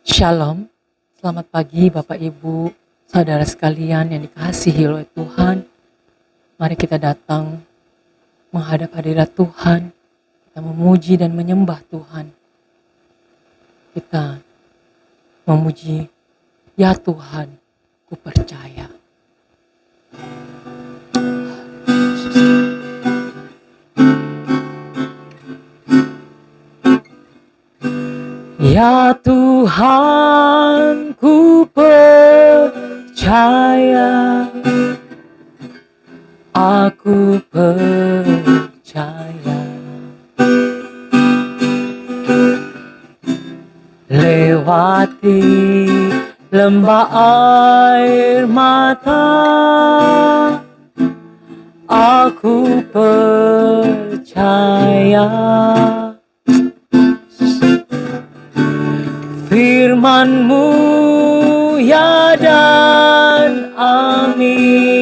Shalom, selamat pagi Bapak Ibu, saudara sekalian yang dikasihi oleh Tuhan. Mari kita datang menghadap hadirat Tuhan, kita memuji dan menyembah Tuhan. Kita memuji, ya Tuhan, ku percaya. Ya Tuhan, ku percaya, aku percaya. Lewati lembah air mata, aku percaya. Firman-Mu ya dan amin,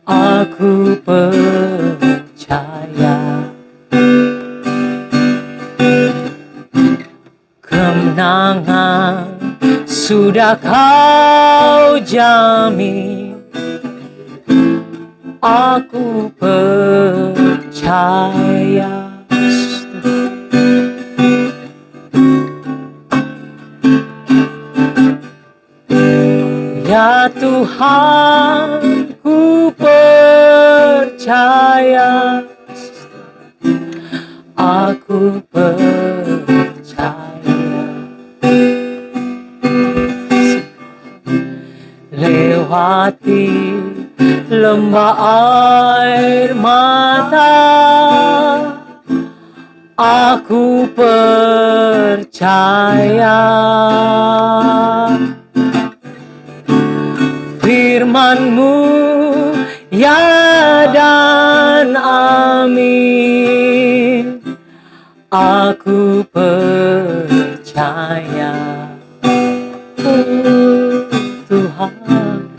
aku percaya. Kemenangan sudah Kau jamin, aku percaya. Ya Tuhan, ku percaya, aku percaya. Lewati lembah air mata, aku percaya. Firman-Mu ya dan amin, aku percaya. Tuhan,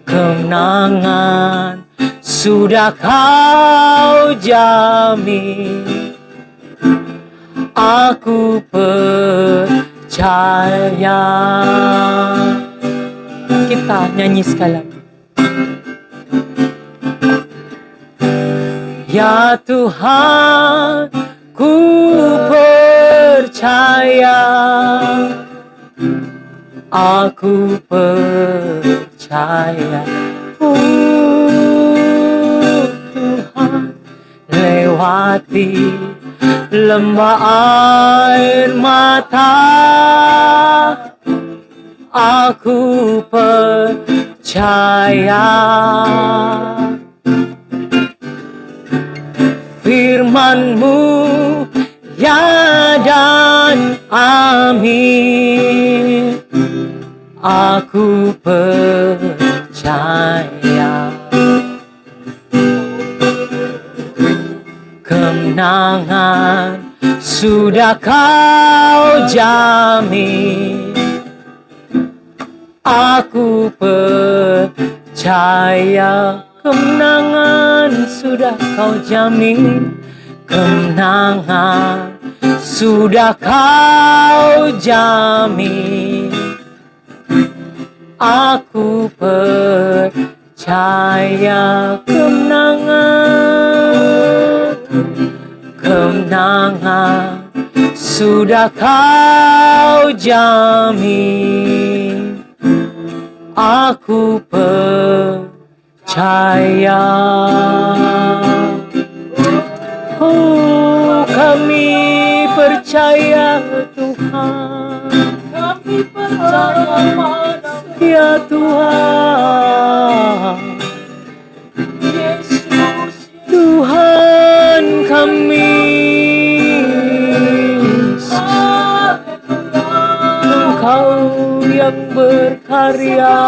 kemenangan sudah Kau jamin, aku percaya. Kita nyanyi sekali lagi. Ya Tuhan, ku percaya, aku percaya. Tuhan, lewati lembah air mata, aku percaya. Firman-Mu ya dan amin, aku percaya. Kemenangan sudah Kau jamin, aku percaya. Kemenangan sudah Kau jamin, kemenangan sudah Kau jamin, aku percaya. Kemenangan sudah Kau jamin, aku percaya. Oh, kami percaya Tuhan, kami percaya padamu ya Tuhan. Yesus, Tuhan kami, Engkau yang berkarya.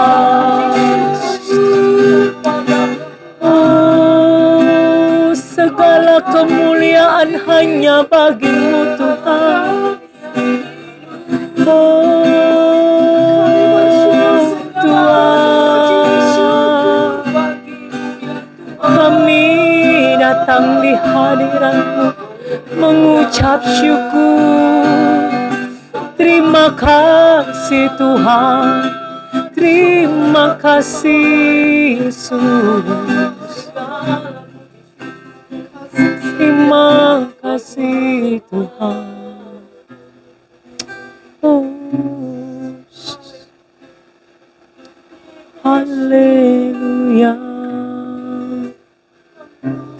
Oh, segala kemuliaan hanya bagi-Mu Tuhan. Oh Tuhan, kami datang di hadirat-Mu mengucap syukur. Terima kasih Tuhan, terima kasih Yesus. Terima kasih Tuhan. Oh, haleluya,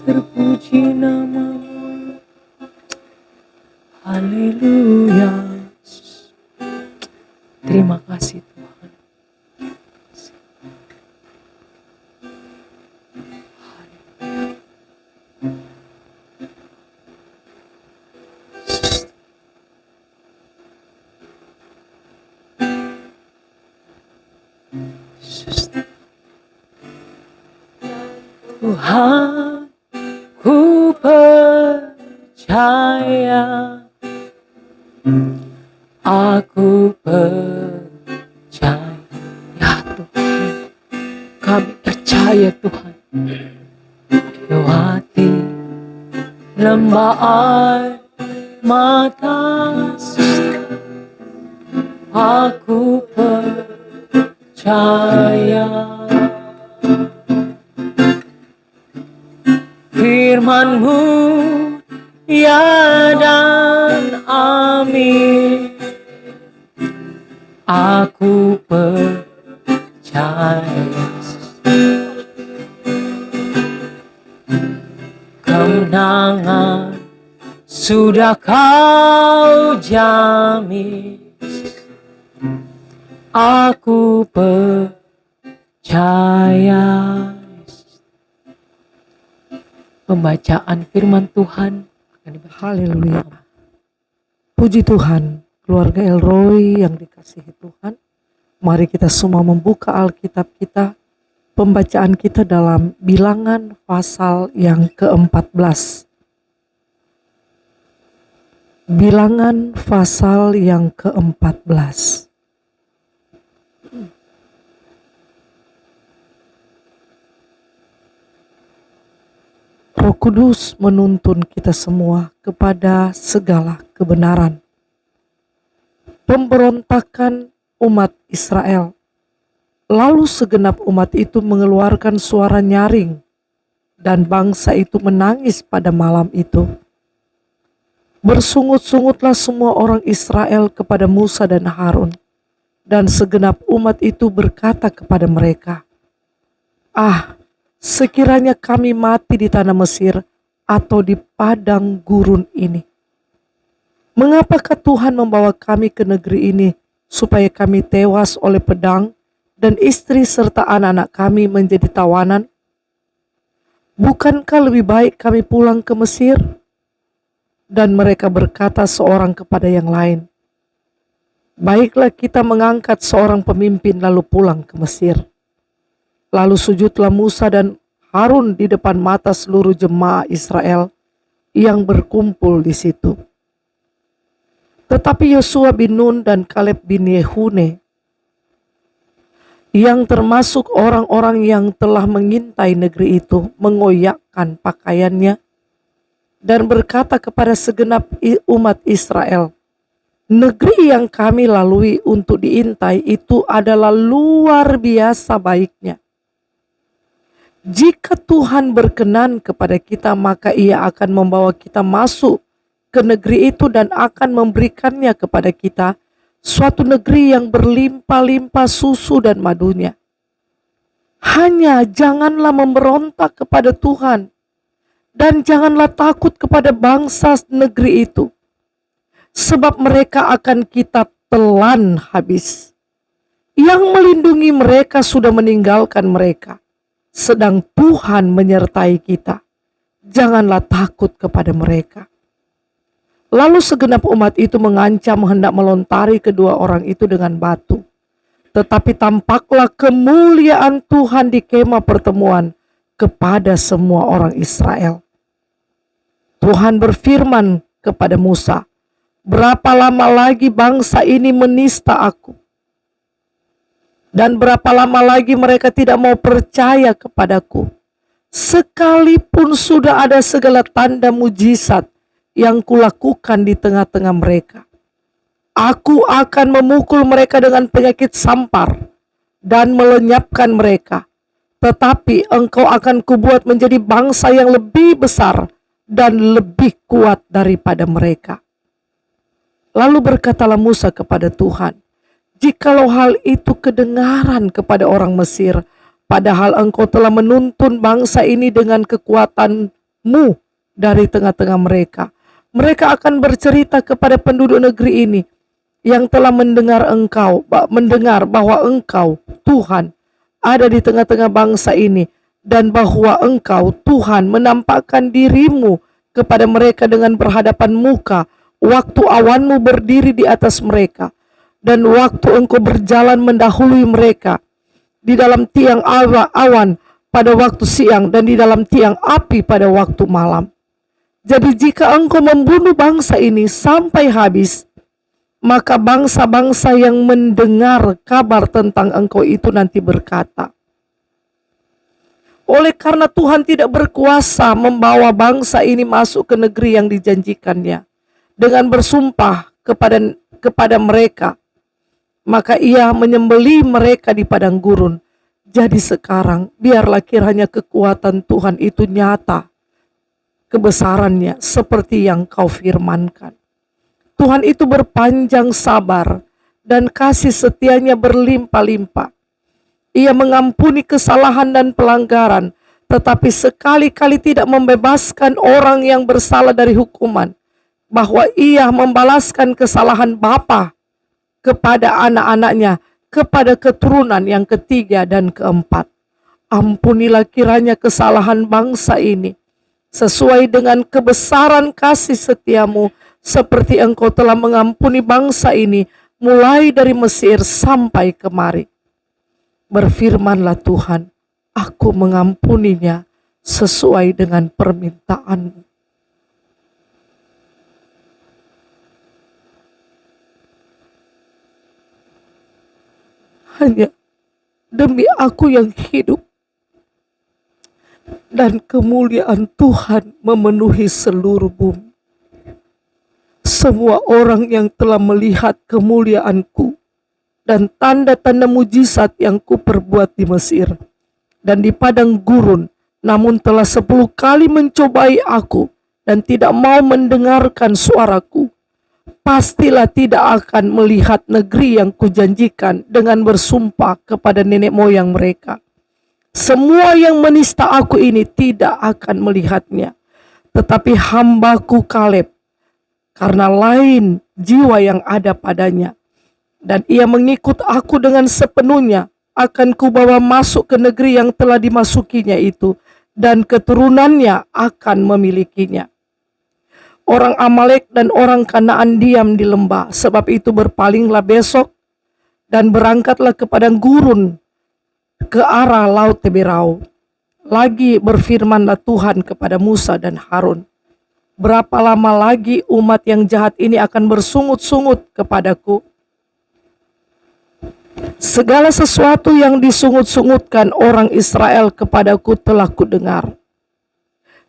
terpuji namamu. Haleluya. Terima kasih Tuhan. Tuhan, ku percaya, aku percaya, ya Tuhan, kami percaya Tuhan. Lewati lembah air mata, aku percaya. Firman-Mu ya dan amin, aku percaya. Kemenangan sudah Kau jamin, aku percaya. Pembacaan firman Tuhan akan dibaca. Haleluya. Puji Tuhan, keluarga Elroy yang dikasihi Tuhan. Mari kita semua membuka Alkitab kita. Pembacaan kita dalam Bilangan pasal yang ke-14. Bilangan pasal yang ke-14. Roh Kudus menuntun kita semua kepada segala kebenaran. Pemberontakan umat Israel. Lalu segenap umat itu mengeluarkan suara nyaring, dan bangsa itu menangis pada malam itu. Bersungut-sungutlah semua orang Israel kepada Musa dan Harun, dan segenap umat itu berkata kepada mereka, "Ah, sekiranya kami mati di tanah Mesir atau di padang gurun ini. Mengapakah Tuhan membawa kami ke negeri ini supaya kami tewas oleh pedang dan istri serta anak-anak kami menjadi tawanan? Bukankah lebih baik kami pulang ke Mesir?" Dan mereka berkata seorang kepada yang lain, "Baiklah kita mengangkat seorang pemimpin lalu pulang ke Mesir." Lalu sujudlah Musa dan Harun di depan mata seluruh jemaah Israel yang berkumpul di situ. Tetapi Yosua bin Nun dan Kaleb bin Yefune, yang termasuk orang-orang yang telah mengintai negeri itu, mengoyakkan pakaiannya dan berkata kepada segenap umat Israel, "Negeri yang kami lalui untuk diintai itu adalah luar biasa baiknya. Jika Tuhan berkenan kepada kita, maka Ia akan membawa kita masuk ke negeri itu dan akan memberikannya kepada kita, suatu negeri yang berlimpah-limpah susu dan madunya. Hanya janganlah memberontak kepada Tuhan, dan janganlah takut kepada bangsa negeri itu, sebab mereka akan kita telan habis. Yang melindungi mereka sudah meninggalkan mereka, sedang Tuhan menyertai kita. Janganlah takut kepada mereka." Lalu segenap umat itu mengancam hendak melontari kedua orang itu dengan batu. Tetapi tampaklah kemuliaan Tuhan di kemah pertemuan kepada semua orang Israel. Tuhan berfirman kepada Musa, "Berapa lama lagi bangsa ini menista aku? Dan berapa lama lagi mereka tidak mau percaya kepadaku? Sekalipun sudah ada segala tanda mujizat yang kulakukan di tengah-tengah mereka." Aku akan memukul mereka dengan penyakit sampar dan melenyapkan mereka. Tetapi engkau akan kubuat menjadi bangsa yang lebih besar dan lebih kuat daripada mereka. Lalu berkatalah Musa kepada Tuhan, jikalau hal itu kedengaran kepada orang Mesir, padahal engkau telah menuntun bangsa ini dengan kekuatanmu dari tengah-tengah mereka. Mereka akan bercerita kepada penduduk negeri ini yang telah mendengar bahwa engkau, Tuhan, ada di tengah-tengah bangsa ini, dan bahwa engkau, Tuhan, menampakkan dirimu kepada mereka dengan berhadapan muka, waktu awanmu berdiri di atas mereka, dan waktu engkau berjalan mendahului mereka, di dalam tiang awan pada waktu siang, dan di dalam tiang api pada waktu malam. Jadi jika engkau membunuh bangsa ini sampai habis, maka bangsa-bangsa yang mendengar kabar tentang engkau itu nanti berkata, oleh karena Tuhan tidak berkuasa membawa bangsa ini masuk ke negeri yang dijanjikannya dengan bersumpah kepada mereka, maka ia menyembelih mereka di padang gurun. Jadi sekarang biarlah kiranya kekuatan Tuhan itu nyata, kebesarannya seperti yang kau firmankan. Tuhan itu berpanjang sabar dan kasih setianya berlimpah-limpah. Ia mengampuni kesalahan dan pelanggaran, tetapi sekali-kali tidak membebaskan orang yang bersalah dari hukuman, bahwa ia membalaskan kesalahan bapa kepada anak-anaknya, kepada keturunan yang ketiga dan keempat. Ampunilah kiranya kesalahan bangsa ini, sesuai dengan kebesaran kasih setiamu, seperti engkau telah mengampuni bangsa ini mulai dari Mesir sampai kemari. Berfirmanlah Tuhan, aku mengampuninya sesuai dengan permintaan-Mu. Hanya demi aku yang hidup, dan kemuliaan Tuhan memenuhi seluruh bumi. Semua orang yang telah melihat kemuliaanku dan tanda-tanda mujizat yang kuperbuat di Mesir dan di padang gurun, namun telah 10 kali mencobai aku dan tidak mau mendengarkan suaraku, pastilah tidak akan melihat negeri yang kujanjikan dengan bersumpah kepada nenek moyang mereka. Semua yang menista aku ini tidak akan melihatnya, tetapi hambaku Kaleb, karena lain jiwa yang ada padanya, dan ia mengikut aku dengan sepenuhnya, akan kubawa masuk ke negeri yang telah dimasukinya itu, dan keturunannya akan memilikinya. Orang Amalek dan orang Kanaan diam di lembah, sebab itu berpalinglah besok dan berangkatlah ke padang gurun ke arah laut Teberau. Lagi berfirmanlah Tuhan kepada Musa dan Harun, berapa lama lagi umat yang jahat ini akan bersungut-sungut kepadaku? Segala sesuatu yang disungut-sungutkan orang Israel kepadaku telah kudengar.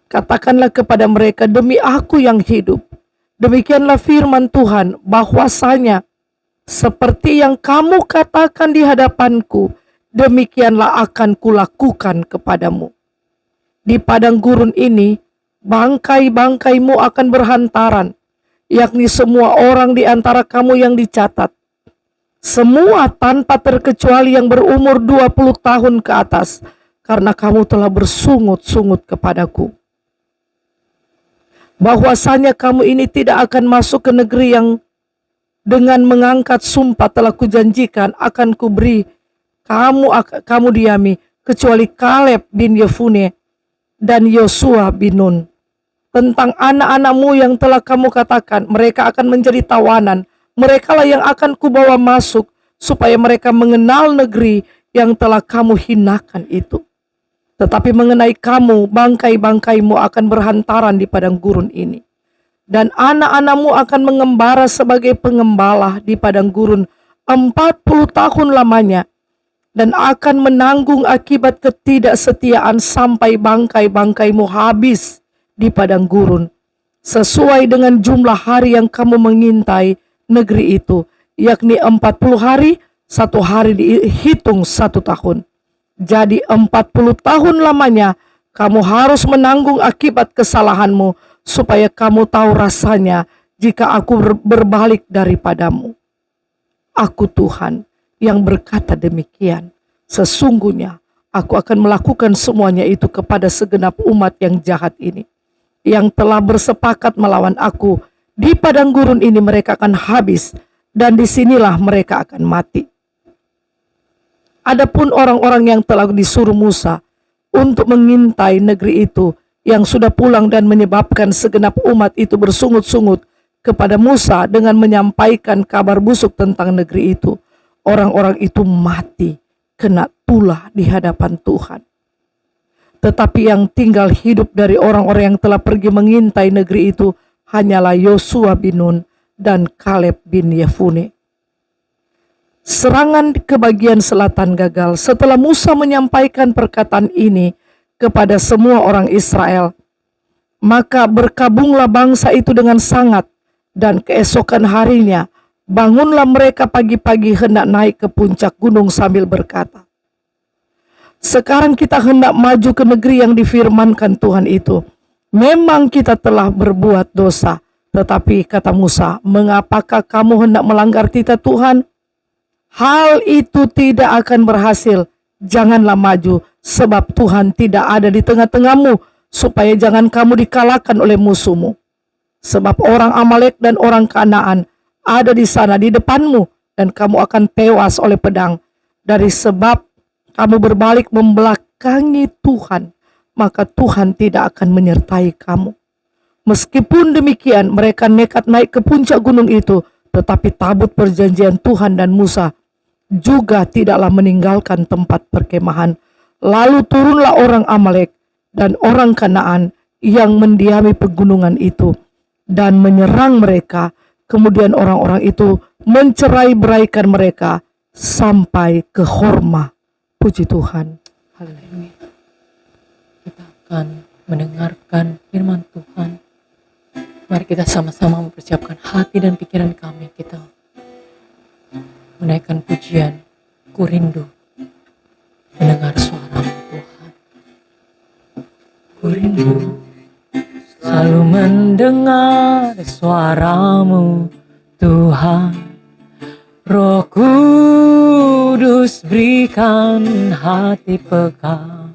Katakanlah kepada mereka, demi aku yang hidup, demikianlah firman Tuhan, bahwasanya seperti yang kamu katakan di hadapanku, demikianlah akan kulakukan kepadamu. Di padang gurun ini, bangkai-bangkaimu akan berhantaran, yakni semua orang di antara kamu yang dicatat, semua tanpa terkecuali yang berumur 20 tahun ke atas, karena kamu telah bersungut-sungut kepadaku. Bahwasanya kamu ini tidak akan masuk ke negeri yang dengan mengangkat sumpah telah kujanjikan akan kuberi kamu diami, kecuali Kaleb bin Yefune dan Yosua bin Nun. Tentang anak-anakmu yang telah kamu katakan, mereka akan menjadi tawanan, merekalah yang akan kubawa masuk, supaya mereka mengenal negeri yang telah kamu hinakan itu. Tetapi mengenai kamu, bangkai-bangkaimu akan berhantaran di padang gurun ini. Dan anak-anakmu akan mengembara sebagai pengembala di padang gurun 40 tahun lamanya, dan akan menanggung akibat ketidaksetiaan sampai bangkai-bangkaimu habis di padang gurun, sesuai dengan jumlah hari yang kamu mengintai negeri itu, yakni 40 hari, 1 hari dihitung 1 tahun. Jadi 40 tahun lamanya kamu harus menanggung akibat kesalahanmu, supaya kamu tahu rasanya jika aku berbalik daripadamu. Aku Tuhan yang berkata demikian. Sesungguhnya aku akan melakukan semuanya itu kepada segenap umat yang jahat ini, yang telah bersepakat melawan aku. Di padang gurun ini mereka akan habis, dan disinilah mereka akan mati. Adapun orang-orang yang telah disuruh Musa untuk mengintai negeri itu, yang sudah pulang dan menyebabkan segenap umat itu bersungut-sungut kepada Musa dengan menyampaikan kabar busuk tentang negeri itu, orang-orang itu mati kena tulah di hadapan Tuhan. Tetapi yang tinggal hidup dari orang-orang yang telah pergi mengintai negeri itu hanyalah Yosua bin Nun dan Kaleb bin Yefune. Serangan ke bagian selatan gagal. Setelah Musa menyampaikan perkataan ini kepada semua orang Israel, maka berkabunglah bangsa itu dengan sangat, dan keesokan harinya bangunlah mereka pagi-pagi hendak naik ke puncak gunung sambil berkata, sekarang kita hendak maju ke negeri yang difirmankan Tuhan itu. Memang kita telah berbuat dosa. Tetapi kata Musa, mengapakah kamu hendak melanggar titah Tuhan? Hal itu tidak akan berhasil. Janganlah maju, sebab Tuhan tidak ada di tengah-tengahmu, supaya jangan kamu dikalahkan oleh musuhmu. Sebab orang Amalek dan orang Kanaan ada di sana di depanmu, dan kamu akan tewas oleh pedang. Dari sebab kamu berbalik membelakangi Tuhan, maka Tuhan tidak akan menyertai kamu. Meskipun demikian, mereka nekat naik ke puncak gunung itu, tetapi tabut perjanjian Tuhan dan Musa juga tidaklah meninggalkan tempat perkemahan. Lalu turunlah orang Amalek dan orang Kanaan yang mendiami pegunungan itu dan menyerang mereka. Kemudian orang-orang itu mencerai-beraikan mereka sampai ke Horma. Puji Tuhan. Haleluya. Kita akan mendengarkan firman Tuhan. Mari kita sama-sama mempersiapkan hati dan pikiran kami. Kita menaikkan pujian, ku rindu mendengar suara-Mu Tuhan. Ku rindu selalu mendengar suara-Mu Tuhan. Roh Kudus berikan hati peka,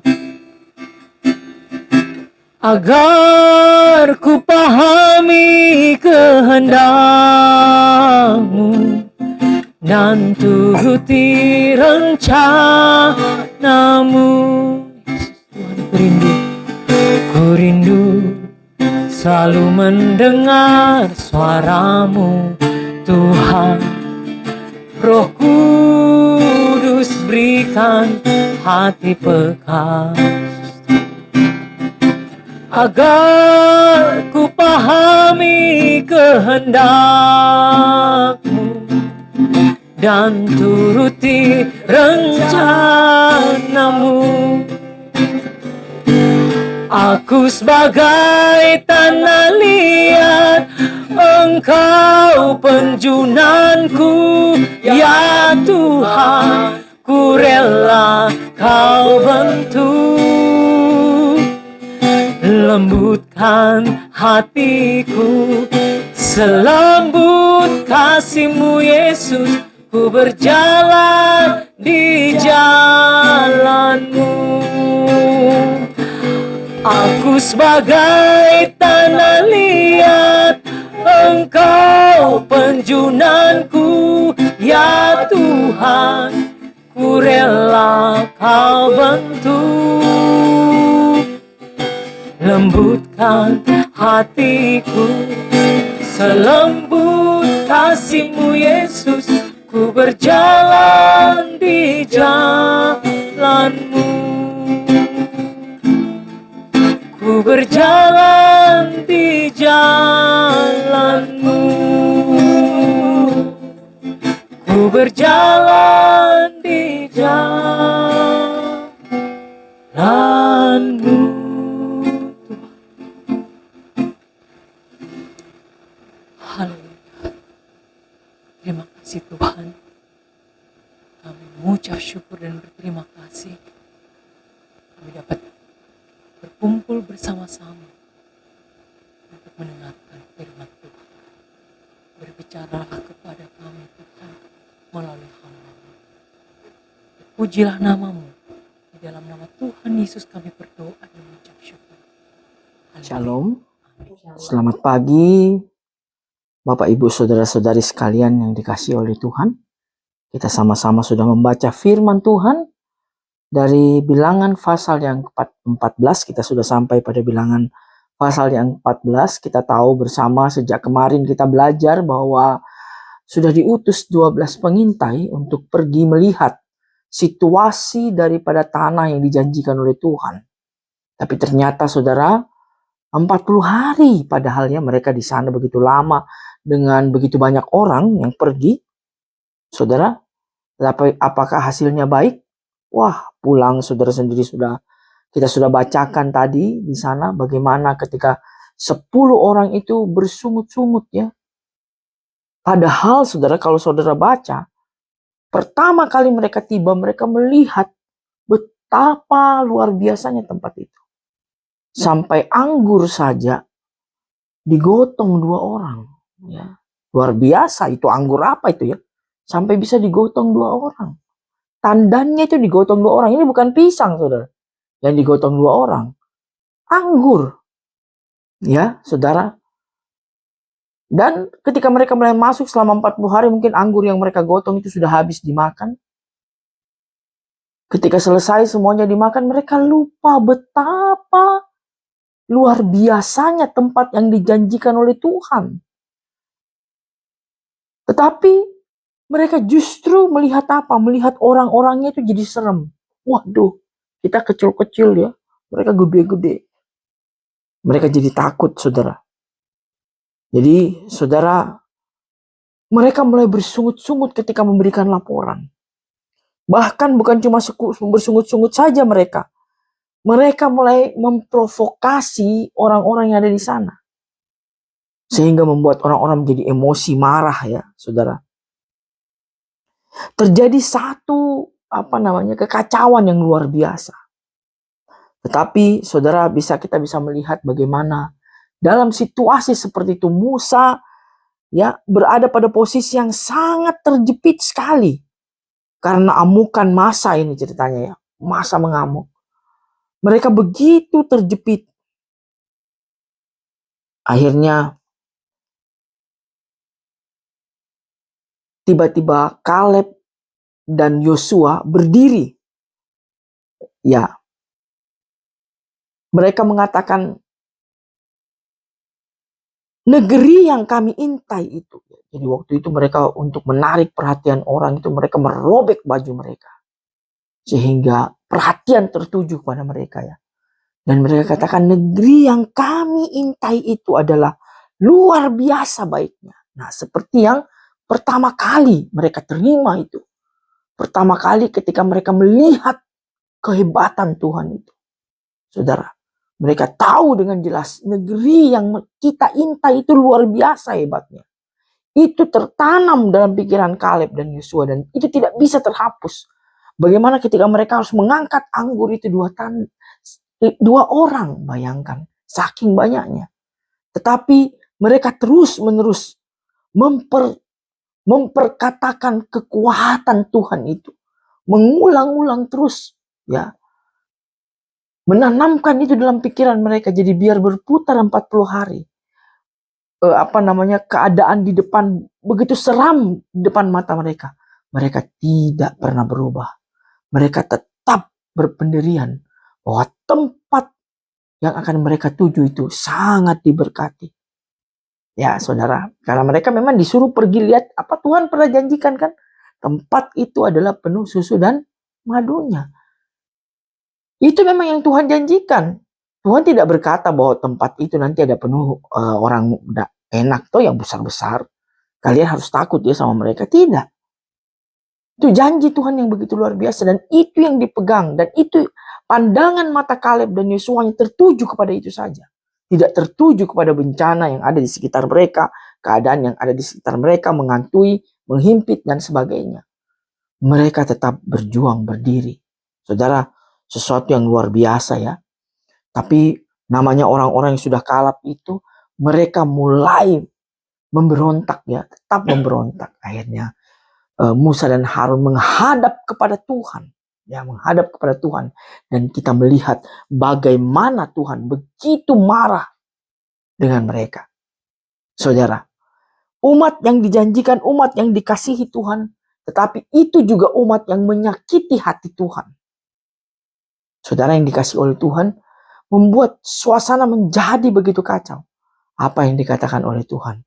agar ku pahami kehendak-Mu dan turuti rencana-Mu. Yesus Tuhan, ku rindu selalu mendengar suara-Mu Tuhan. Roh Kudus berikan hati peka, agar ku pahami kehendak-Mu dan turuti rencana-Mu. Aku sebagai tanah liat, Engkau penjunanku, ya Tuhan, ku rela Kau bentuk. Lembutkan hatiku, selembut kasih-Mu Yesus, ku berjalan di jalan-Mu. Aku sebagai tanah liat, Engkau penjunanku, ya Tuhan, ku rela Kau bentuk. Lembutkan hatiku, selembut kasih-Mu Yesus, ku berjalan di jalan-Mu. Ku berjalan di jalan-Mu. Ku berjalan di jalan-Mu. Haleluya. kasih Tuhan. Kami mengucap syukur dan berterima kasih. Kami dapat berkumpul bersama-sama untuk mendengarkan firman Tuhan. Berbicaralah kepada kami Tuhan melalui hamba-Mu. Pujilah nama-Mu. Di dalam nama Tuhan Yesus kami berdoa dan mengucap syukur. Haleluya. Shalom, selamat pagi Bapak Ibu Saudara-saudari sekalian yang dikasihi oleh Tuhan. Kita sama-sama sudah membaca firman Tuhan dari Bilangan pasal yang 14. Kita sudah sampai pada Bilangan pasal yang 14. Kita tahu bersama sejak kemarin kita belajar bahwa sudah diutus 12 pengintai untuk pergi melihat situasi daripada tanah yang dijanjikan oleh Tuhan. Tapi ternyata saudara, 40 hari padahalnya mereka di sana begitu lama dengan begitu banyak orang yang pergi. Saudara, apakah hasilnya baik? Wah, pulang saudara sendiri kita sudah bacakan tadi di sana bagaimana ketika 10 orang itu bersungut-sungut ya. Padahal saudara, kalau saudara baca, pertama kali mereka tiba, mereka melihat betapa luar biasanya tempat itu. Sampai anggur saja digotong 2 orang. Ya, luar biasa itu anggur apa itu ya? Sampai bisa digotong 2 orang. Tandanya itu digotong 2 orang. Ini bukan pisang saudara. Yang digotong 2 orang. Anggur. Ya saudara. Dan ketika mereka mulai masuk selama 40 hari mungkin anggur yang mereka gotong itu sudah habis dimakan. Ketika selesai semuanya dimakan, mereka lupa betapa luar biasanya tempat yang dijanjikan oleh Tuhan. Tetapi mereka justru melihat apa? Melihat orang-orangnya itu jadi serem. Waduh, kita kecil-kecil ya. Mereka gede-gede. Mereka jadi takut, saudara. Jadi, saudara, mereka mulai bersungut-sungut ketika memberikan laporan. Bahkan bukan cuma bersungut-sungut saja mereka. Mereka mulai memprovokasi orang-orang yang ada di sana. Sehingga membuat orang-orang menjadi emosi, marah ya, saudara. Terjadi satu kekacauan yang luar biasa. Tetapi saudara kita bisa melihat bagaimana dalam situasi seperti itu Musa ya berada pada posisi yang sangat terjepit sekali. Karena amukan masa ini ceritanya ya, masa mengamuk. Mereka begitu terjepit. Akhirnya tiba-tiba Kaleb dan Yosua berdiri. Ya. Mereka mengatakan negeri yang kami intai itu. Jadi waktu itu mereka untuk menarik perhatian orang itu mereka merobek baju mereka. Sehingga perhatian tertuju kepada mereka ya. Dan mereka katakan negeri yang kami intai itu adalah luar biasa baiknya. Nah seperti yang pertama kali mereka terima itu. Pertama kali ketika mereka melihat kehebatan Tuhan itu. Saudara, mereka tahu dengan jelas negeri yang kita intai itu luar biasa hebatnya. Itu tertanam dalam pikiran Kaleb dan Yosua dan itu tidak bisa terhapus. Bagaimana ketika mereka harus mengangkat anggur itu 2 orang, bayangkan, saking banyaknya. Tetapi mereka terus-menerus memperkatakan kekuatan Tuhan itu. Mengulang-ulang terus. Ya. Menanamkan itu dalam pikiran mereka. Jadi biar berputar 40 hari. Keadaan di depan begitu seram di depan mata mereka. Mereka tidak pernah berubah. Mereka tetap berpendirian bahwa tempat yang akan mereka tuju itu sangat diberkati. Ya saudara, karena mereka memang disuruh pergi lihat apa Tuhan pernah janjikan kan. Tempat itu adalah penuh susu dan madunya. Itu memang yang Tuhan janjikan. Tuhan tidak berkata bahwa tempat itu nanti ada penuh orang enak tuh yang besar-besar. Kalian harus takut ya sama mereka. Tidak. Itu janji Tuhan yang begitu luar biasa. Dan itu yang dipegang. Dan itu pandangan mata Kaleb dan Yosua yang tertuju kepada itu saja. Tidak tertuju kepada bencana yang ada di sekitar mereka. Keadaan yang ada di sekitar mereka menghantui, menghimpit dan sebagainya. Mereka tetap berjuang berdiri. Saudara, sesuatu yang luar biasa ya. Tapi namanya orang-orang yang sudah kalap itu, mereka mulai memberontak ya, tetap memberontak. Akhirnya Musa dan Harun menghadap kepada Tuhan. Ya, menghadap kepada Tuhan. Dan kita melihat bagaimana Tuhan begitu marah dengan mereka. Saudara, umat yang dijanjikan, umat yang dikasihi Tuhan, tetapi itu juga umat yang menyakiti hati Tuhan. Saudara yang dikasihi oleh Tuhan, membuat suasana menjadi begitu kacau. Apa yang dikatakan oleh Tuhan?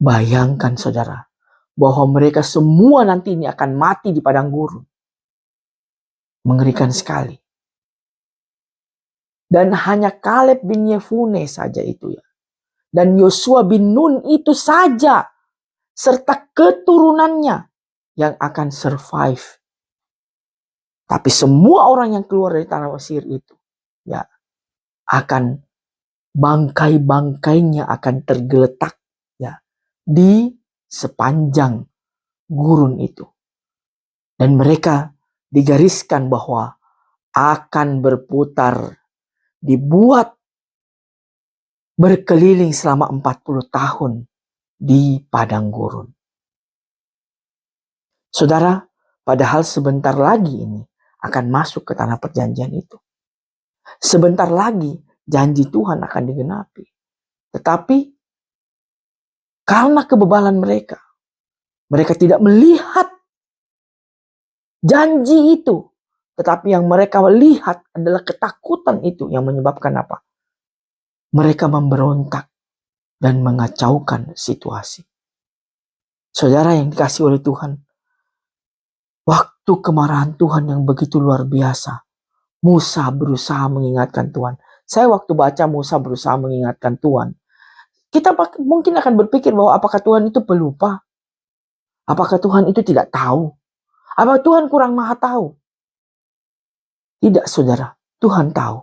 Bayangkan saudara, bahwa mereka semua nanti ini akan mati di padang gurun. Mengerikan sekali. Dan hanya Kaleb bin Yefune saja itu ya. Dan Yosua bin Nun itu saja. Serta keturunannya yang akan survive. Tapi semua orang yang keluar dari tanah Mesir itu. Ya, akan bangkai-bangkainya akan tergeletak. Ya, di sepanjang gurun itu. Dan mereka digariskan bahwa akan berputar, dibuat berkeliling selama 40 tahun di padang gurun. Saudara, padahal sebentar lagi ini akan masuk ke tanah perjanjian itu. Sebentar lagi janji Tuhan akan digenapi. Tetapi karena kebebalan mereka, mereka tidak melihat janji itu. Tetapi yang mereka lihat adalah ketakutan itu yang menyebabkan apa? Mereka memberontak dan mengacaukan situasi. Saudara yang dikasihi oleh Tuhan, waktu kemarahan Tuhan yang begitu luar biasa, Musa berusaha mengingatkan Tuhan. Saya waktu baca Musa berusaha mengingatkan Tuhan, kita mungkin akan berpikir bahwa apakah Tuhan itu pelupa? Apakah Tuhan itu tidak tahu? Apakah Tuhan kurang maha tahu? Tidak saudara, Tuhan tahu.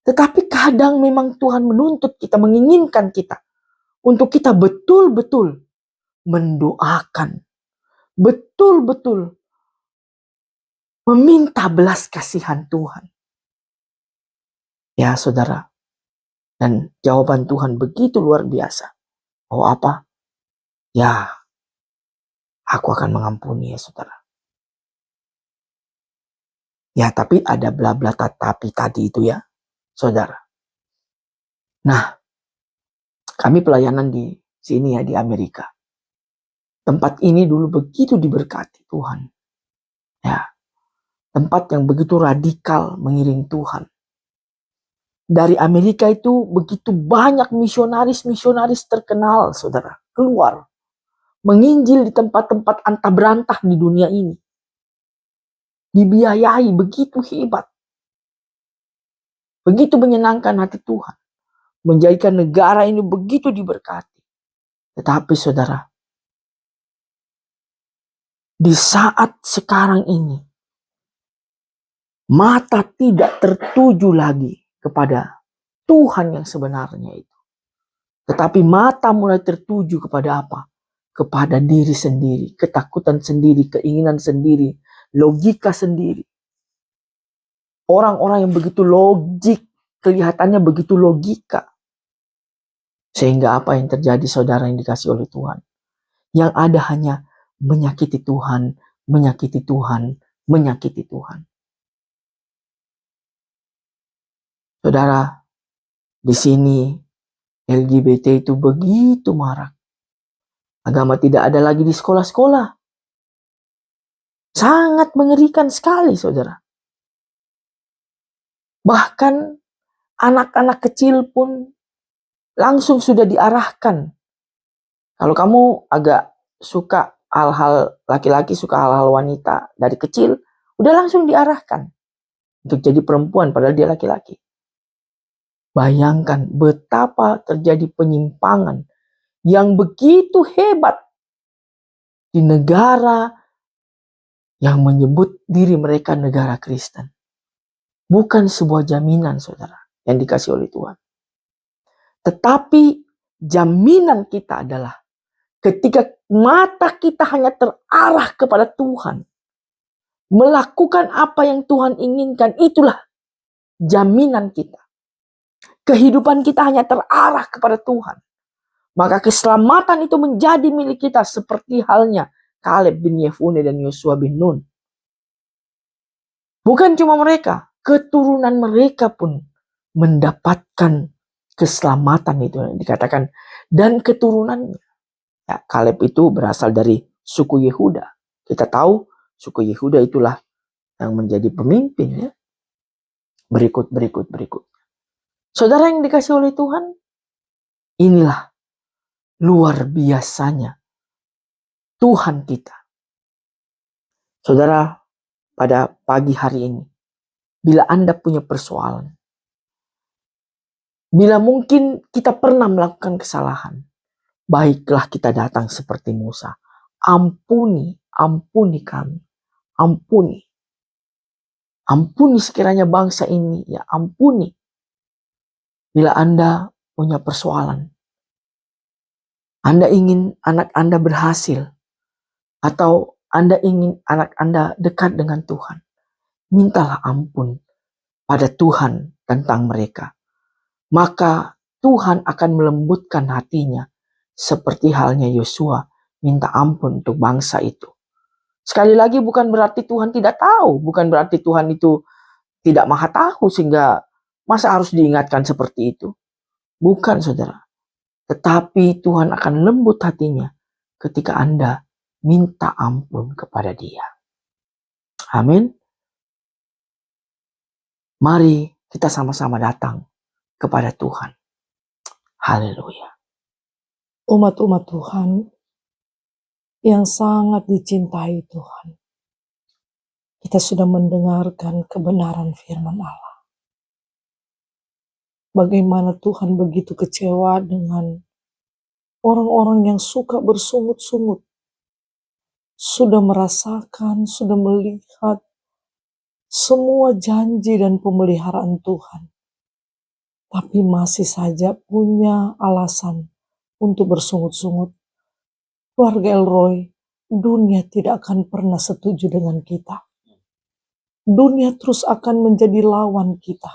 Tetapi kadang memang Tuhan menuntut kita, menginginkan kita untuk kita betul-betul mendoakan, betul-betul meminta belas kasihan Tuhan. Ya saudara, dan jawaban Tuhan begitu luar biasa. Oh apa? Ya, aku akan mengampuni ya saudara. Ya tapi ada bla bla tetapi tadi itu ya saudara. Nah, kami pelayanan di sini ya di Amerika. Tempat ini dulu begitu diberkati Tuhan. Ya, tempat yang begitu radikal mengiring Tuhan. Dari Amerika itu begitu banyak misionaris-misionaris terkenal saudara. Keluar. Menginjil di tempat-tempat antah berantah di dunia ini. Dibiayai begitu hebat. Begitu menyenangkan hati Tuhan. Menjadikan negara ini begitu diberkati. Tetapi saudara, di saat sekarang ini, mata tidak tertuju lagi kepada Tuhan yang sebenarnya itu. Tetapi mata mulai tertuju kepada apa? Kepada diri sendiri, ketakutan sendiri, keinginan sendiri, logika sendiri. Orang-orang yang begitu logik, kelihatannya begitu logika. Sehingga apa yang terjadi saudara yang dikasih oleh Tuhan? Yang ada hanya menyakiti Tuhan, menyakiti Tuhan, menyakiti Tuhan. Saudara, di sini LGBT itu begitu marak. Agama tidak ada lagi di sekolah-sekolah. Sangat mengerikan sekali saudara. Bahkan anak-anak kecil pun langsung sudah diarahkan. Kalau kamu agak suka hal-hal laki-laki, suka hal-hal wanita dari kecil, udah langsung diarahkan untuk jadi perempuan padahal dia laki-laki. Bayangkan betapa terjadi penyimpangan yang begitu hebat di negara yang menyebut diri mereka negara Kristen. Bukan sebuah jaminan saudara yang dikasih oleh Tuhan. Tetapi jaminan kita adalah Ketika mata kita hanya terarah kepada Tuhan, melakukan apa yang Tuhan inginkan, itulah jaminan kita. Kehidupan kita hanya terarah kepada Tuhan, maka keselamatan itu menjadi milik kita, seperti halnya Kaleb bin Yefune dan Yosua bin Nun. Bukan cuma mereka, keturunan mereka pun mendapatkan keselamatan, itu yang dikatakan, dan keturunannya. Ya, Kaleb itu berasal dari suku Yehuda. Kita tahu suku Yehuda itulah yang menjadi pemimpin, ya. Berikut. Saudara yang dikasih oleh Tuhan, inilah luar biasanya Tuhan kita. Saudara, pada pagi hari ini, bila Anda punya persoalan, bila mungkin kita pernah melakukan kesalahan, baiklah kita datang seperti Musa. Ampuni kami. Ampuni sekiranya bangsa ini, ya ampuni. Bila Anda punya persoalan, Anda ingin anak Anda berhasil, atau Anda ingin anak Anda dekat dengan Tuhan, mintalah ampun pada Tuhan tentang mereka. Maka Tuhan akan melembutkan hatinya, seperti halnya Yosua minta ampun untuk bangsa itu. Sekali lagi, bukan berarti Tuhan tidak tahu, bukan berarti Tuhan itu tidak maha tahu sehingga masa harus diingatkan seperti itu. Bukan, saudara. Tetapi Tuhan akan lembut hatinya ketika Anda minta ampun kepada Dia. Amin. Mari kita sama-sama datang kepada Tuhan. Haleluya. Umat-umat Tuhan yang sangat dicintai Tuhan, kita sudah mendengarkan kebenaran firman Allah. Bagaimana Tuhan begitu kecewa dengan orang-orang yang suka bersungut-sungut. Sudah merasakan, sudah melihat semua janji dan pemeliharaan Tuhan, tapi masih saja punya alasan untuk bersungut-sungut. Keluarga Elroy, dunia tidak akan pernah setuju dengan kita. Dunia terus akan menjadi lawan kita.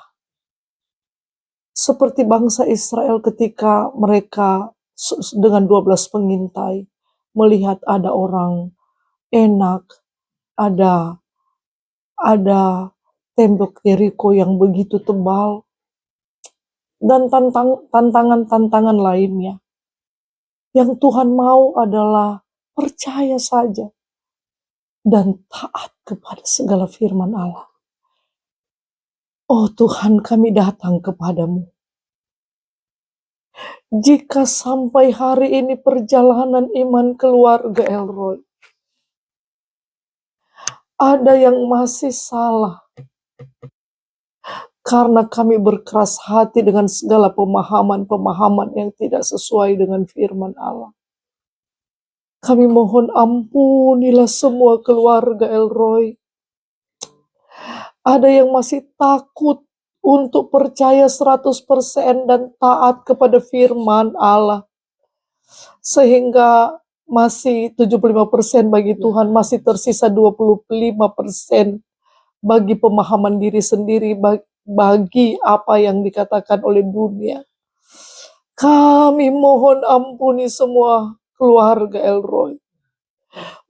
Seperti bangsa Israel ketika mereka dengan 12 pengintai melihat ada orang Enak, ada tembok Yeriko yang begitu tebal, dan tantangan-tantangan lainnya. Yang Tuhan mau adalah percaya saja dan taat kepada segala firman Allah. Oh Tuhan, kami datang kepadamu. Jika sampai hari ini perjalanan iman keluarga Elroy, ada yang masih salah, karena kami berkeras hati dengan segala pemahaman-pemahaman yang tidak sesuai dengan firman Allah. Kami mohon ampunilah semua keluarga Elroy. Ada yang masih takut untuk percaya 100% dan taat kepada firman Allah. Sehingga masih 75% bagi Tuhan, masih tersisa 25% bagi pemahaman diri sendiri, bagi apa yang dikatakan oleh dunia. Kami mohon ampuni semua keluarga Elroy.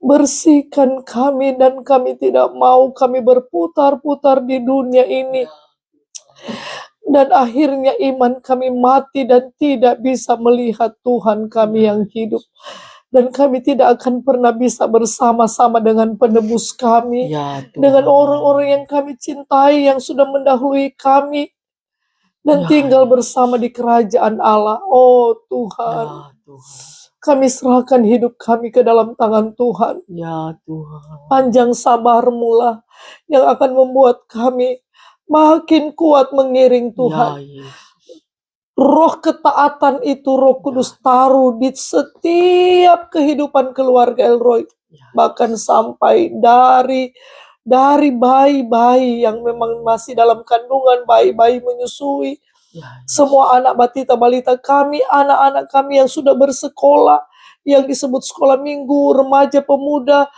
Bersihkan kami, dan kami tidak mau kami berputar-putar di dunia ini. Dan akhirnya iman kami mati dan tidak bisa melihat Tuhan kami yang hidup. Dan kami tidak akan pernah bisa bersama-sama dengan penebus kami. Ya, dengan orang-orang yang kami cintai, yang sudah mendahului kami. Dan tinggal bersama di kerajaan Allah. Oh Tuhan. Ya, Tuhan. Kami serahkan hidup kami ke dalam tangan Tuhan. Ya Tuhan. Panjang sabar-Mu lah yang akan membuat kami makin kuat mengiring Tuhan. Ya, Yesus. Roh ketaatan itu Roh Kudus taruh di setiap kehidupan keluarga Elroy. Bahkan sampai dari bayi-bayi yang memang masih dalam kandungan, bayi-bayi menyusui. Semua anak balita kami, anak-anak kami yang sudah bersekolah, yang disebut sekolah minggu, remaja, pemuda,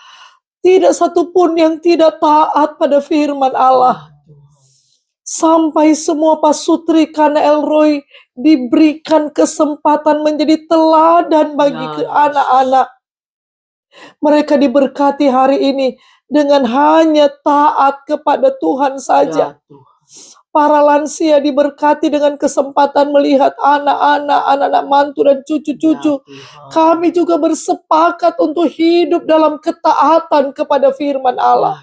tidak satupun yang tidak taat pada firman Allah. Sampai semua pasutri Kana Elroy diberikan kesempatan menjadi teladan bagi anak-anak. Mereka diberkati hari ini dengan hanya taat kepada Tuhan saja. Para lansia diberkati dengan kesempatan melihat anak-anak mantu dan cucu-cucu. Kami juga bersepakat untuk hidup dalam ketaatan kepada firman Allah.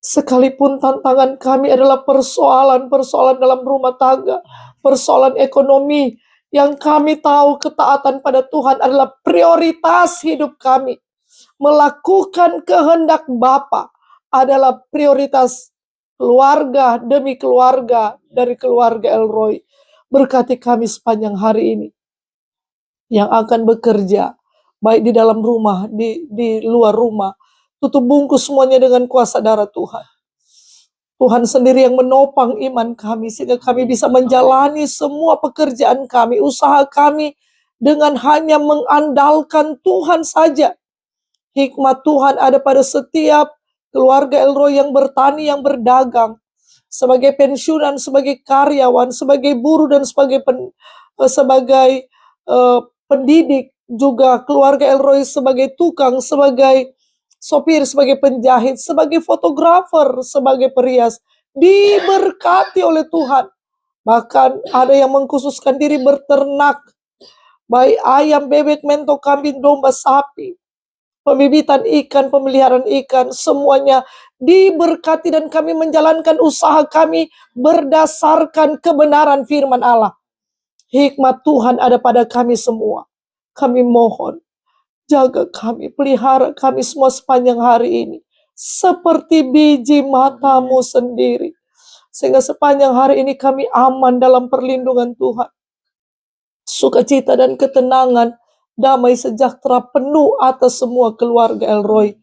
Sekalipun tantangan kami adalah persoalan-persoalan dalam rumah tangga, persoalan ekonomi, yang kami tahu ketaatan pada Tuhan adalah prioritas hidup kami. Melakukan kehendak Bapa adalah prioritas keluarga demi keluarga dari keluarga Elroy. Berkati kami sepanjang hari ini yang akan bekerja, baik di dalam rumah, di luar rumah. Tutup bungkus semuanya dengan kuasa darah Tuhan. Tuhan sendiri yang menopang iman kami, sehingga kami bisa menjalani semua pekerjaan kami, usaha kami, dengan hanya mengandalkan Tuhan saja. Hikmat Tuhan ada pada setiap keluarga Elroy yang bertani, yang berdagang, sebagai pensiunan, sebagai karyawan, sebagai buruh, dan sebagai pendidik, juga keluarga Elroy sebagai tukang, sebagai sopir, sebagai penjahit, sebagai fotografer, sebagai perias, diberkati oleh Tuhan. Bahkan ada yang mengkhususkan diri berternak, baik ayam, bebek, mentok, kambing, domba, sapi, pembibitan ikan, pemeliharaan ikan, semuanya diberkati, dan kami menjalankan usaha kami berdasarkan kebenaran firman Allah. Hikmat Tuhan ada pada kami semua. Kami mohon, jaga kami, pelihara kami semua sepanjang hari ini, seperti biji matamu sendiri. Sehingga sepanjang hari ini kami aman dalam perlindungan Tuhan. Sukacita dan ketenangan, damai sejahtera penuh atas semua keluarga Elroy.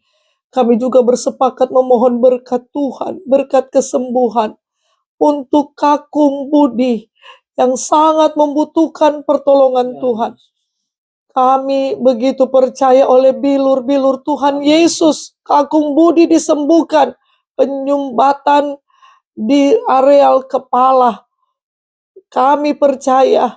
Kami juga bersepakat memohon berkat Tuhan, berkat kesembuhan untuk Kakung Budi yang sangat membutuhkan pertolongan Tuhan. Kami begitu percaya oleh bilur-bilur Tuhan Yesus, Kakung Budi disembuhkan penyumbatan di areal kepala. Kami percaya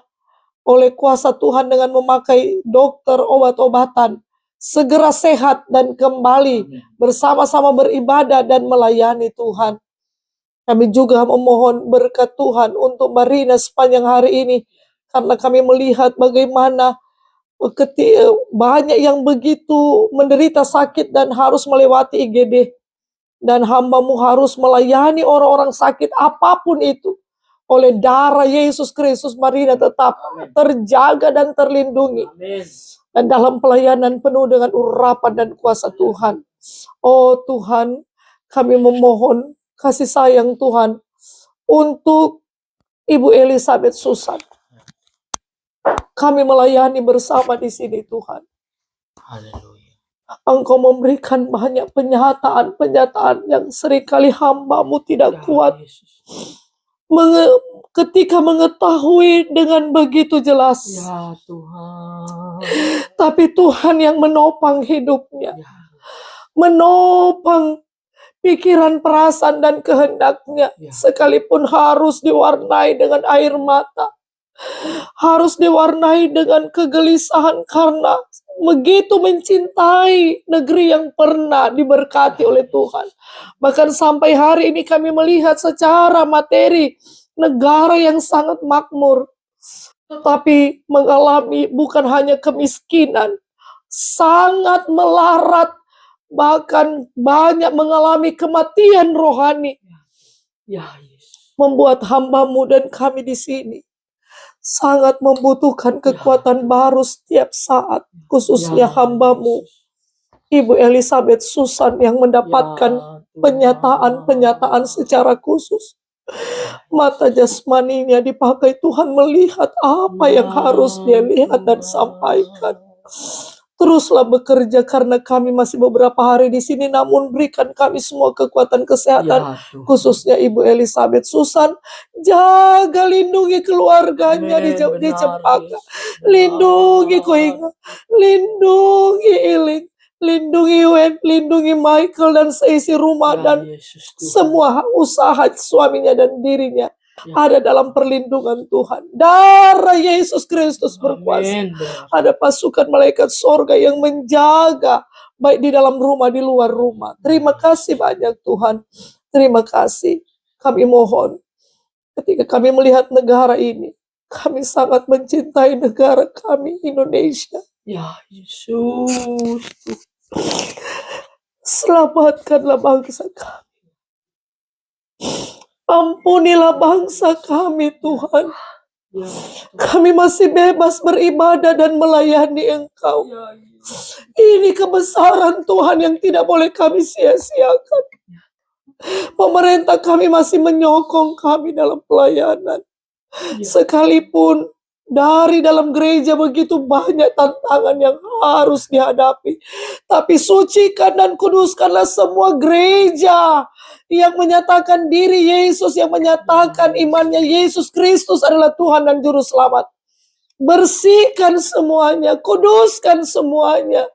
oleh kuasa Tuhan dengan memakai dokter obat-obatan, segera sehat dan kembali bersama-sama beribadah dan melayani Tuhan. Kami juga memohon berkat Tuhan untuk Marina sepanjang hari ini, karena kami melihat bagaimana banyak yang begitu menderita sakit dan harus melewati IGD. Dan hamba-Mu harus melayani orang-orang sakit apapun itu. Oleh darah Yesus Kristus, Marina tetap terjaga dan terlindungi. Dan dalam pelayanan penuh dengan urapan dan kuasa Tuhan. Oh Tuhan, kami memohon kasih sayang Tuhan untuk Ibu Elizabeth Susan. Kami melayani bersama di sini Tuhan. Haleluya. Engkau memberikan banyak penyataan yang seringkali hamba-Mu tidak kuat. Ketika mengetahui dengan begitu jelas. Ya Tuhan. Tapi Tuhan yang menopang hidupnya. Menopang pikiran, perasaan, dan kehendaknya. Sekalipun harus diwarnai dengan air mata. Harus diwarnai dengan kegelisahan karena begitu mencintai negeri yang pernah diberkati oleh Tuhan. Bahkan sampai hari ini kami melihat secara materi negara yang sangat makmur, tetapi mengalami bukan hanya kemiskinan, sangat melarat, bahkan banyak mengalami kematian rohani. Membuat hamba-Mu dan kami di sini sangat membutuhkan kekuatan baru setiap saat, khususnya hamba-Mu Ibu Elizabeth Susan yang mendapatkan penyataan-penyataan secara khusus. Mata jasmaninya dipakai Tuhan melihat apa yang harus dia lihat dan sampaikan. Teruslah bekerja karena kami masih beberapa hari di sini, namun berikan kami semua kekuatan kesehatan, Ya Tuhan. khususnya Ibu Elizabeth Susan. Jaga, lindungi keluarganya di Amin. Benar, Cempaka. Yesus. Lindungi Benar. Koinga, lindungi Iling, lindungi Wen, lindungi Michael dan seisi rumah Ya dan Yesus Tuhan. semua usaha suaminya dan dirinya Ya. ada dalam perlindungan Tuhan. Darah Yesus Kristus berkuasa. Amin. Benar. Ada pasukan malaikat sorga yang menjaga, baik di dalam rumah, di luar rumah. Terima kasih banyak Tuhan. Terima kasih. Kami mohon, ketika kami melihat negara ini, kami sangat mencintai negara kami, Indonesia. Ya Yesus. Selamatkanlah bangsa kami. Ampunilah bangsa kami, Tuhan. Ya. Kami masih bebas beribadah dan melayani Engkau. Ya Yesus. Ini kebesaran Tuhan yang tidak boleh kami sia-siakan. Pemerintah kami masih menyokong kami dalam pelayanan. Sekalipun dari dalam gereja begitu banyak tantangan yang harus dihadapi. Tapi sucikan dan kuduskanlah semua gereja yang menyatakan diri Yesus, yang menyatakan imannya Yesus Kristus adalah Tuhan dan Juru Selamat. Bersihkan semuanya, kuduskan semuanya.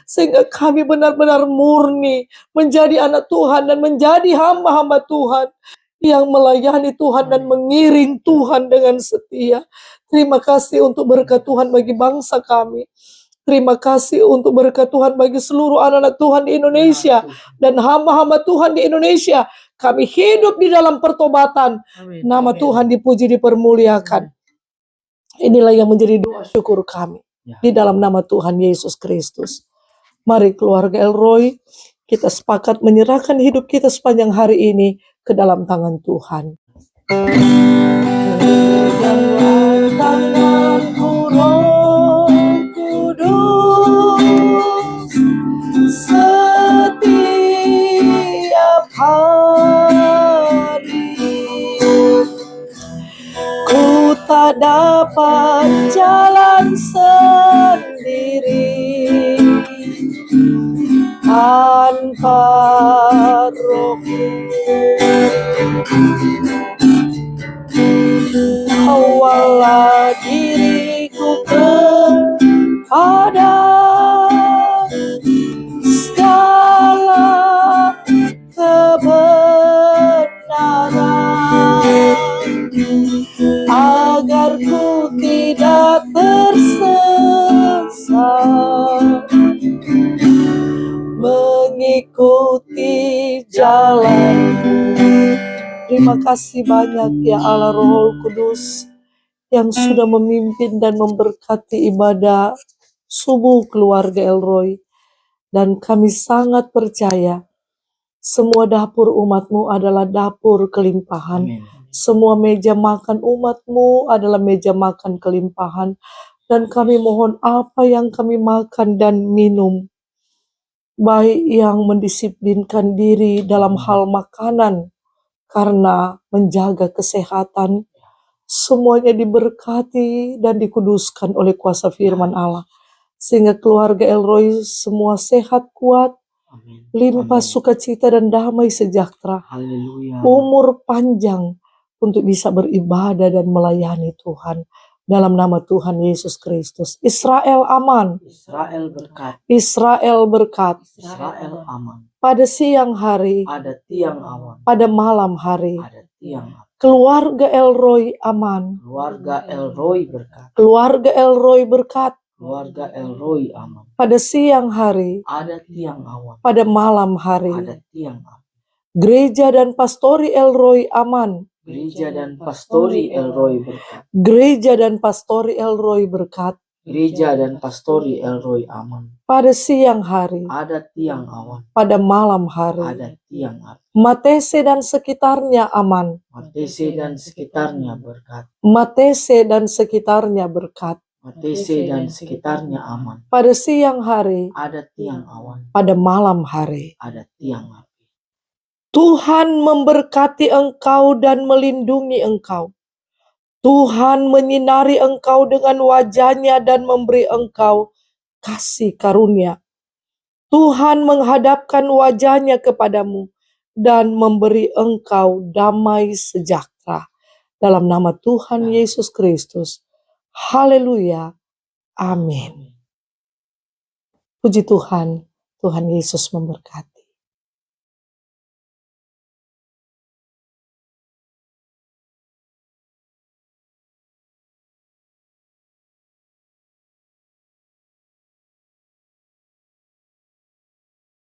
Sehingga kami benar-benar murni menjadi anak Tuhan dan menjadi hamba-hamba Tuhan yang melayani Tuhan dan mengiring Tuhan dengan setia. Terima kasih untuk berkat Tuhan bagi bangsa kami. Terima kasih untuk berkat Tuhan bagi seluruh anak-anak Tuhan di Indonesia dan hamba-hamba Tuhan di Indonesia. Kami hidup di dalam pertobatan. Amin. Nama Amin. Tuhan dipuji, dipermuliakan. Inilah yang menjadi doa syukur kami di dalam nama Tuhan Yesus Kristus. Mari keluarga Elroy, kita sepakat menyerahkan hidup kita sepanjang hari ini ke dalam tangan Tuhan. Peganglah tanganku, Roh Kudus, setiap hari. Ku tak dapat jalan sendiri tanpa Roh-Mu. Bawalah diriku kepada segala kebenaran, agar ku tidak tersesat mengikuti jalan-Mu. Terima kasih banyak ya Allah Roh Kudus yang sudah memimpin dan memberkati ibadah subuh keluarga Elroy. Dan kami sangat percaya semua dapur umat-Mu adalah dapur kelimpahan. Amin. Semua meja makan umat-Mu adalah meja makan kelimpahan. Dan kami mohon apa yang kami makan dan minum, baik yang mendisiplinkan diri dalam hal makanan karena menjaga kesehatan, semuanya diberkati dan dikuduskan oleh kuasa firman Allah. Sehingga keluarga Elroy semua sehat, kuat, Amin. limpah Amin. sukacita dan damai sejahtera. Haleluya. Umur panjang untuk bisa beribadah dan melayani Tuhan. Dalam nama Tuhan Yesus Kristus. Israel aman. Israel berkat. Israel berkat. Israel aman. Pada siang hari, Ada tiang awan. pada malam hari, Ada tiang awan. keluarga Elroy aman. Keluarga Elroy berkat. Keluarga Elroy berkat. Keluarga Elroy aman. Pada siang hari, Ada tiang awan. pada malam hari, Ada tiang awan. gereja dan pastori Elroy aman. Gereja dan pastori Elroy berkat. Gereja dan pastori Elroy berkat. Gereja dan pastori Elroy aman. Pada siang hari, Ada tiang awan. pada malam hari, Ada tiang awan. Matese dan sekitarnya aman. Matese dan sekitarnya berkat. Matese dan sekitarnya berkat. Matese dan sekitarnya aman. Pada siang hari, Ada tiang awan. pada malam hari, Ada tiang api. Tuhan memberkati engkau dan melindungi engkau. Tuhan menyinari engkau dengan wajah-Nya dan memberi engkau kasih karunia. Tuhan menghadapkan wajahnya kepadamu dan memberi engkau damai sejahtera. Dalam nama Tuhan Yesus Kristus. Haleluya. Amin. Puji Tuhan, Tuhan Yesus memberkati.